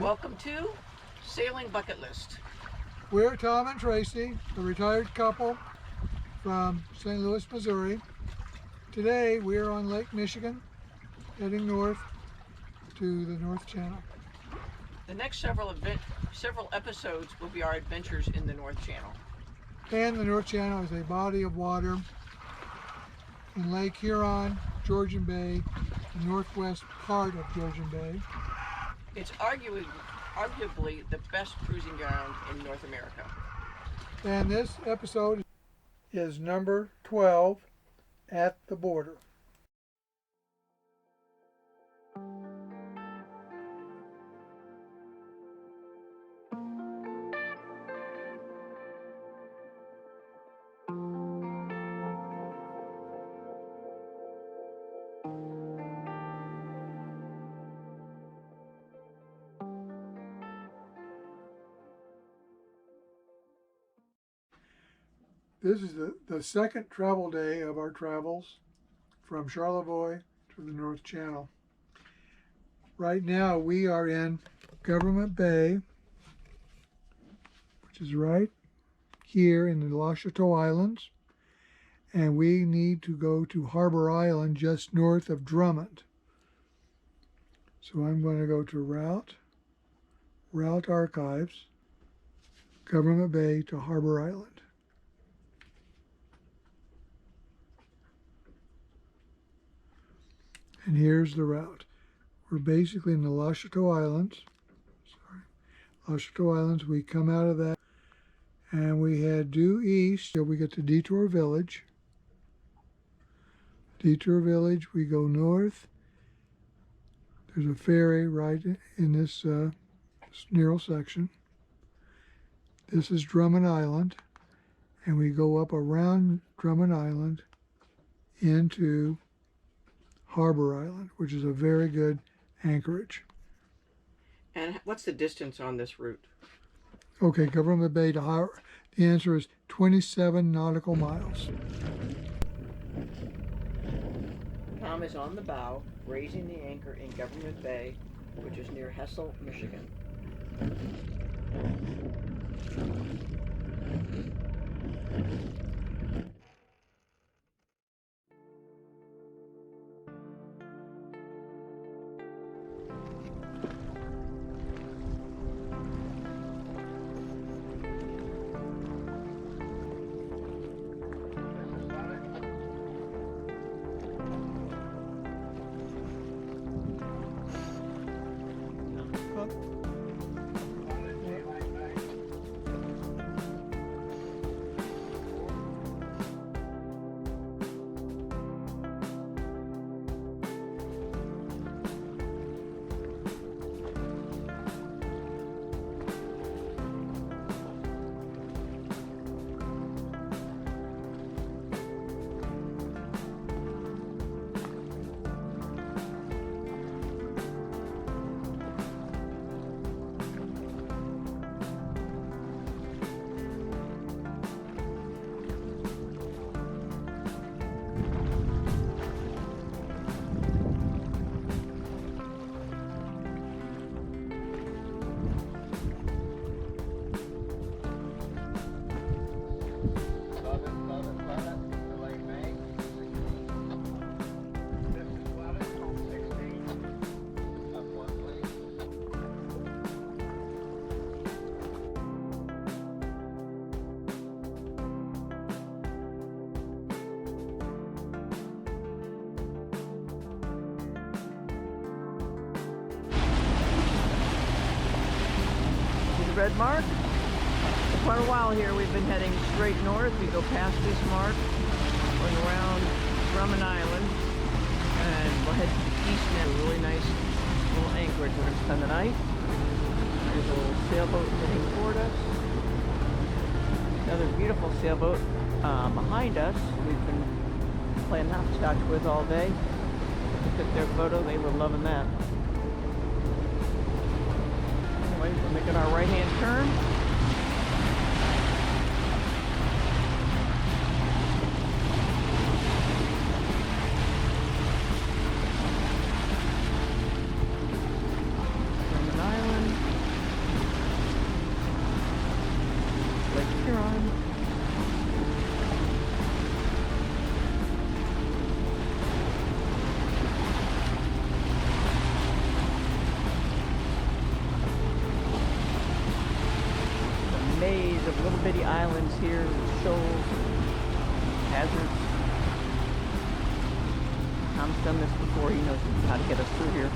Welcome to Sailing Bucket List. We're Tom and Tracy, a retired couple from St. Louis, Missouri. Today we're on Lake Michigan, heading north to the North Channel. The next several episodes will be our adventures in the North Channel. And the North Channel is a body of water in Lake Huron, Georgian Bay, the northwest part of Georgian Bay. It's arguably the best cruising ground in North America. And this episode is number 12, At the Border. This is the second travel day of our travels from Charlevoix to the North Channel. Right now we are in Government Bay, which is right here in the Le Chateau Islands, and we need to go to Harbor Island just north of Drummond. So I'm going to go to Route Archives, Government Bay to Harbor Island. And here's the route. We're basically in the Le Chateau Islands. Le Chateau Islands, we come out of that and we head due east till we get to Detour Village. Detour Village, we go north. There's a ferry right in this narrow section. This is Drummond Island, and we go up around Drummond Island into Harbor Island, which is a very good anchorage. And what's the distance on this route? Okay, Government Bay to Harbor. The answer is 27 nautical miles. Tom is on the bow, raising the anchor in Government Bay, which is near Hessel, Michigan. Red mark. For quite a while here we've been heading straight north. We go past this mark, going around Drummond Island, and we'll head east now. Really nice little anchorage we're going to spend the night. There's a little sailboat heading toward us. Another beautiful sailboat behind us. We've been playing hopscotch with all day. We took their photo. They were loving that. We're making our right-hand turn. Drummond Island. maze of little bitty islands here, shoals, hazards. Tom's done this before. He knows how to get us through here.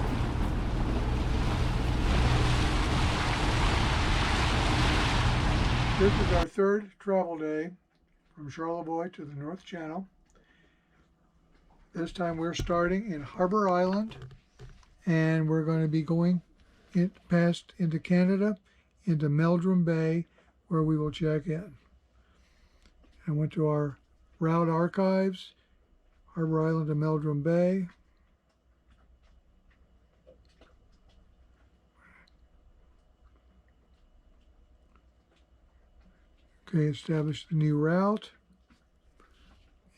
This is our third travel day from Charlevoix to the North Channel. This time we're starting in Harbor Island, and we're going to be going past into Canada, into Meldrum Bay, where we will check in. I went to our route archives, Harbor Island to Meldrum Bay. Okay, establish the new route,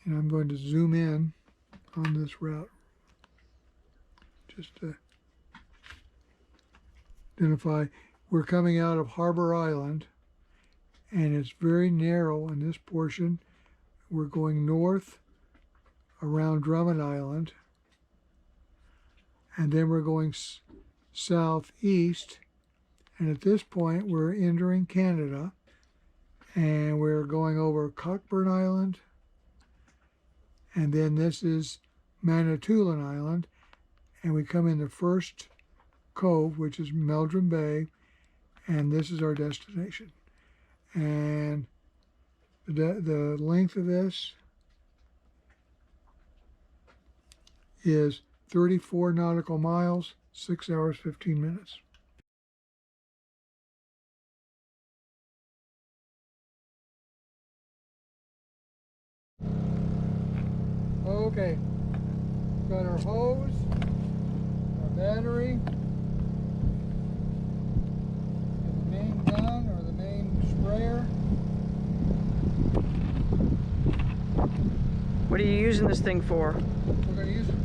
and I'm going to zoom in on this route just to identify. We're coming out of Harbor Island, and it's very narrow in this portion. We're going north around Drummond Island, and then we're going southeast, and at this point we're entering Canada, and we're going over Cockburn Island, and then this is Manitoulin Island, and we come in the first cove, which is Meldrum Bay, and this is our destination. And the length of this is 34 nautical miles, 6 hours, 15 minutes. Okay, got our hose, our battery, and the main gun or the main sprayer. What are you using this thing for? We're going to use it.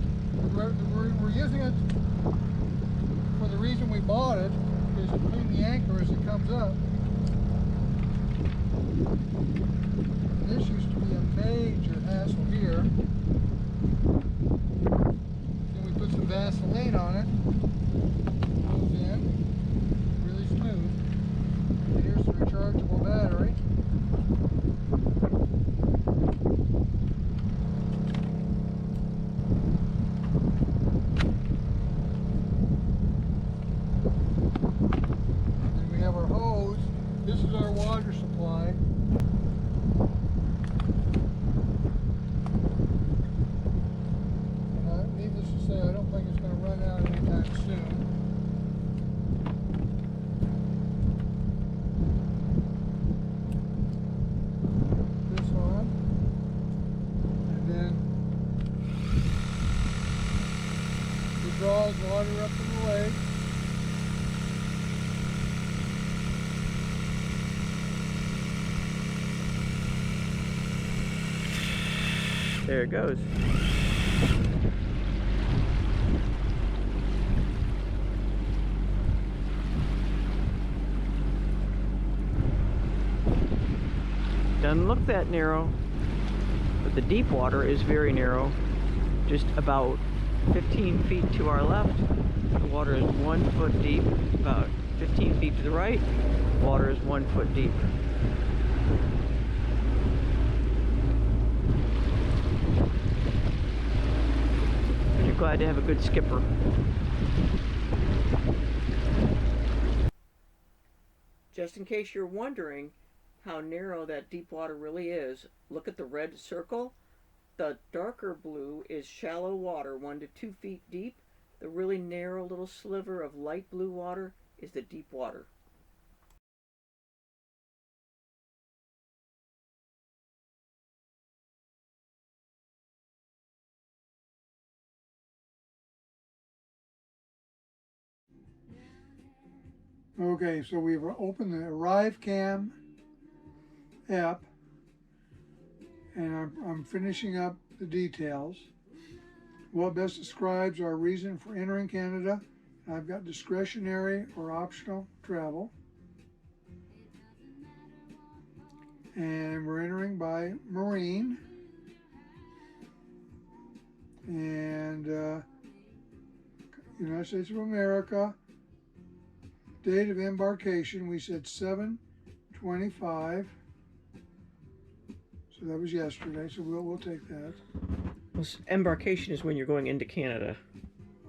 We're using it for the reason we bought it, is to clean the anchor as it comes up. This used to be a major hassle here. Then we put some Vaseline on it. Goes in really smooth. And here's the rechargeable battery. Then we have our hose. This is our water supply. Needless to say, I don't think it's going to run out anytime soon. This on, and then it draws water up from the lake. There it goes. Doesn't look that narrow, but the deep water is very narrow. Just about 15 feet to our left, the water is 1 foot deep. About 15 feet to the right, water is 1 foot deep. But you're glad to have a good skipper. Just in case you're wondering how narrow that deep water really is, look at the red circle. The darker blue is shallow water, 1 to 2 feet deep. The really narrow little sliver of light blue water is the deep water. Okay, so we've opened the ArriveCam app, and I'm finishing up the details. What best describes our reason for entering Canada? I've got discretionary or optional travel. And we're entering by marine. And United States of America. Date of embarkation, we said 7/12/2019. 25. So that was yesterday, so we'll take that. Well, embarkation is when you're going into Canada.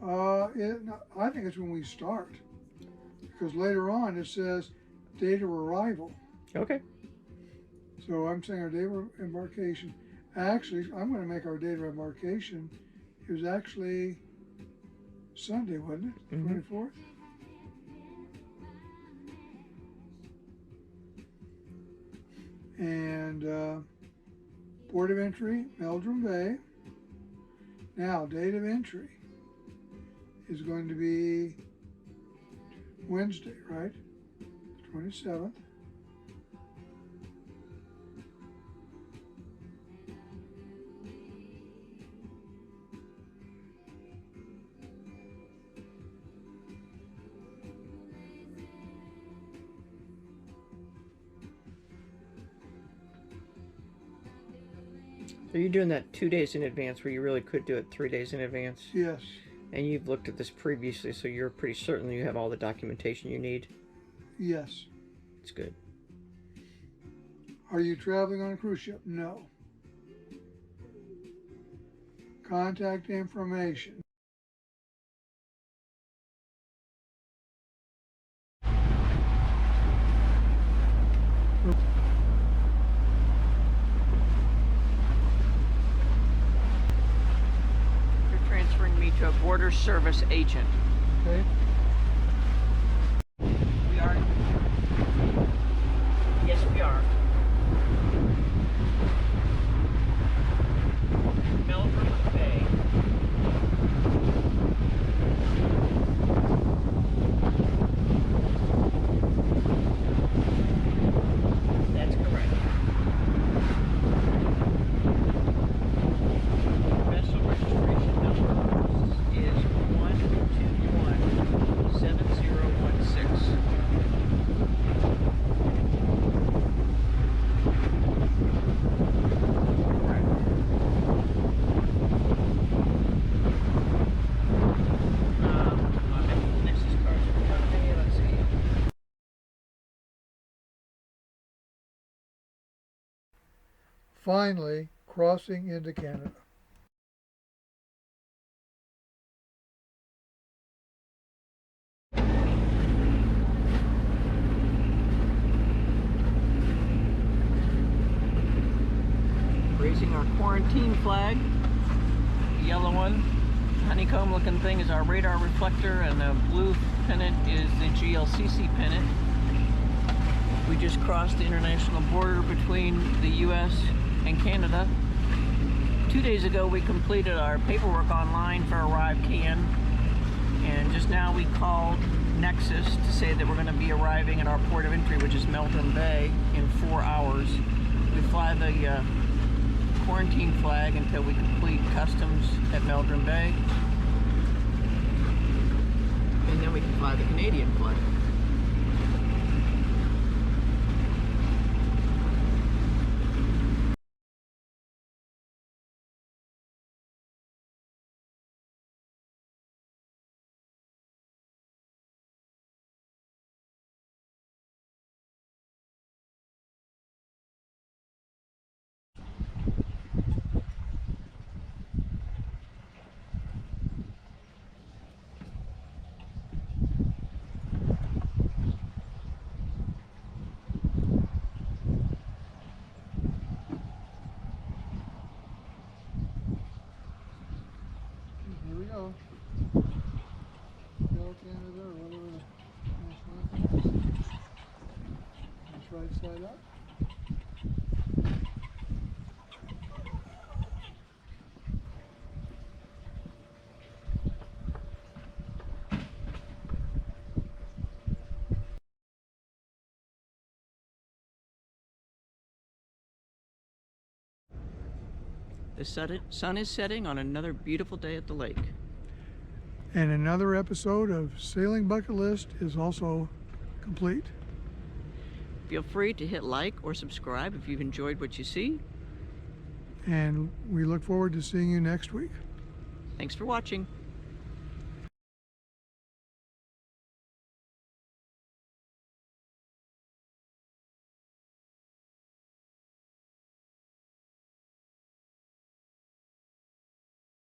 No, I think it's when we start. Because later on it says date of arrival. Okay. So I'm saying our date of embarkation. Actually, I'm going to make our date of embarkation. It was actually Sunday, wasn't it? 24th? And port of entry, Meldrum Bay. Now, date of entry is going to be Wednesday, right? 27th. Are you doing that 2 days in advance where you really could do it 3 days in advance? Yes. And you've looked at this previously, so you're pretty certain you have all the documentation you need? Yes. It's good. Are you traveling on a cruise ship? No. Contact information. You're transferring me to a border service agent. Okay. We are. Yes, we are. Meldrum Bay. That's correct. Vessel registration number is 1217016. Finally, crossing into Canada. Raising our quarantine flag, the yellow one, honeycomb looking thing is our radar reflector, and the blue pennant is the GLCC pennant. We just crossed the international border between the US and Canada. 2 days ago we completed our paperwork online for ArriveCAN, and just now we called Nexus to say that we're going to be arriving at our port of entry, which is Meldrum Bay, in 4 hours. We fly the quarantine flag until we complete customs at Meldrum Bay, and then we can fly the Canadian flag. Here we go. Go Canada, or whatever the national anthem is. That's right side up. The sun is setting on another beautiful day at the lake. And another episode of Sailing Bucket List is also complete. Feel free to hit like or subscribe if you've enjoyed what you see. And we look forward to seeing you next week. Thanks for watching.